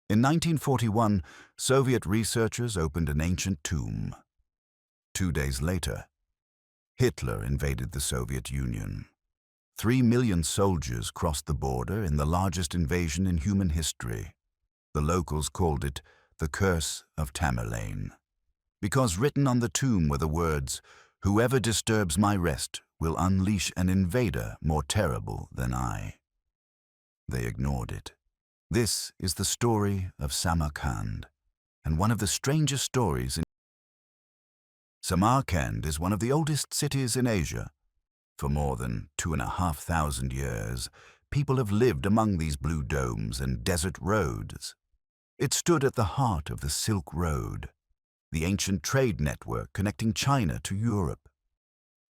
In 1941, Soviet researchers opened an ancient tomb. 2 days later, Hitler invaded the Soviet Union. 3 million soldiers crossed the border in the largest invasion in human history. The locals called it the Curse of Tamerlane, because written on the tomb were the words, "Whoever disturbs my rest will unleash an invader more terrible than I." They ignored it. This is the story of Samarkand, and one of the strangest stories in Samarkand is one of the oldest cities in Asia. For more than 2,500 years, people have lived among these blue domes and desert roads. It stood at the heart of the Silk Road, the ancient trade network connecting China to Europe.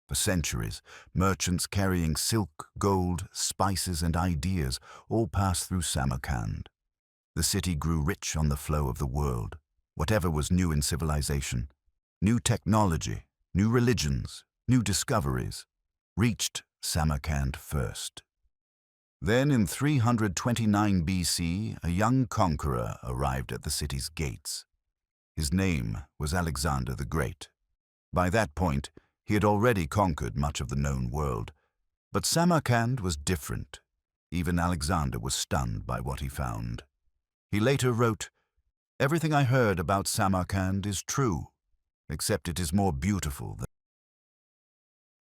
For centuries, merchants carrying silk, gold, spices, and ideas all passed through Samarkand. The city grew rich on the flow of the world, whatever was new in civilization. New technology, new religions, new discoveries reached Samarkand first. Then in 329 BC, a young conqueror arrived at the city's gates. His name was Alexander the Great. By that point, he had already conquered much of the known world. But Samarkand was different. Even Alexander was stunned by what he found. He later wrote, "Everything I heard about Samarkand is true, except it is more beautiful than..."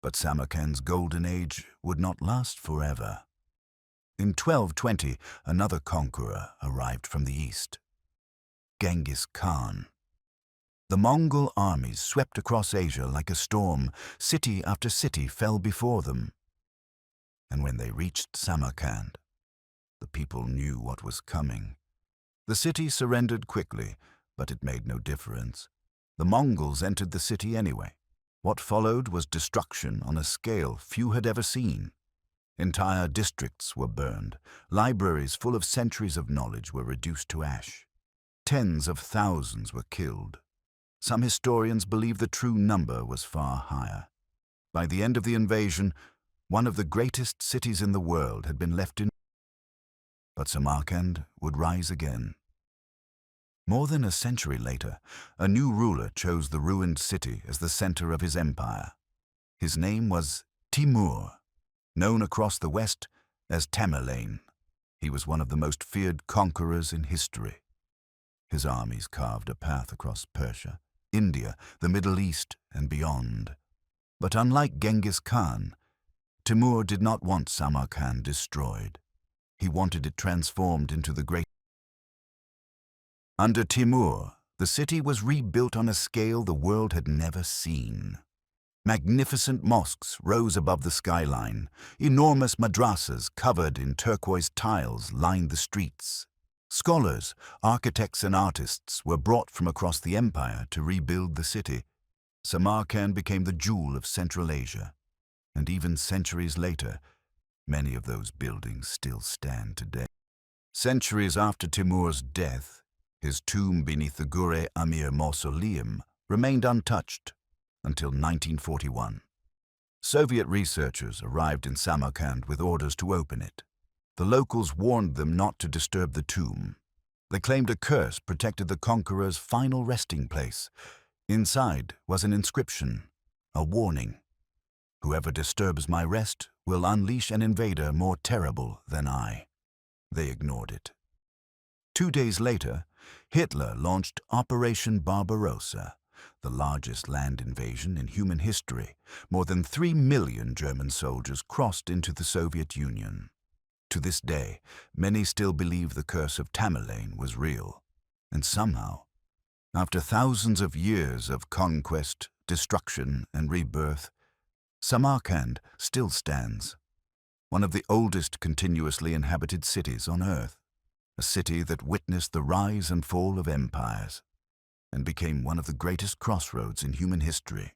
But Samarkand's golden age would not last forever. In 1220, another conqueror arrived from the east, Genghis Khan. The Mongol armies swept across Asia like a storm. City after city fell before them. And when they reached Samarkand, the people knew what was coming. The city surrendered quickly, but it made no difference. The Mongols entered the city anyway. What followed was destruction on a scale few had ever seen. Entire districts were burned. Libraries full of centuries of knowledge were reduced to ash. Tens of thousands were killed. Some historians believe the true number was far higher. By the end of the invasion, one of the greatest cities in the world had been left in. But Samarkand would rise again. More than a century later, a new ruler chose the ruined city as the center of his empire. His name was Timur, known across the West as Tamerlane. He was one of the most feared conquerors in history. His armies carved a path across Persia, India, the Middle East, and beyond. But unlike Genghis Khan, Timur did not want Samarkand destroyed. He wanted it transformed into the great. Under Timur, the city was rebuilt on a scale the world had never seen. Magnificent mosques rose above the skyline. Enormous madrasas covered in turquoise tiles lined the streets. Scholars, architects, and artists were brought from across the empire to rebuild the city. Samarkand became the jewel of Central Asia. And even centuries later, many of those buildings still stand today. Centuries after Timur's death, his tomb beneath the Gure Amir Mausoleum remained untouched until 1941. Soviet researchers arrived in Samarkand with orders to open it. The locals warned them not to disturb the tomb. They claimed a curse protected the conqueror's final resting place. Inside was an inscription, a warning. "Whoever disturbs my rest will unleash an invader more terrible than I." They ignored it. 2 days later, Hitler launched Operation Barbarossa, the largest land invasion in human history. More than 3 million German soldiers crossed into the Soviet Union. To this day, many still believe the curse of Tamerlane was real. And somehow, after thousands of years of conquest, destruction, and rebirth, Samarkand still stands, one of the oldest continuously inhabited cities on Earth, a city that witnessed the rise and fall of empires, and became one of the greatest crossroads in human history.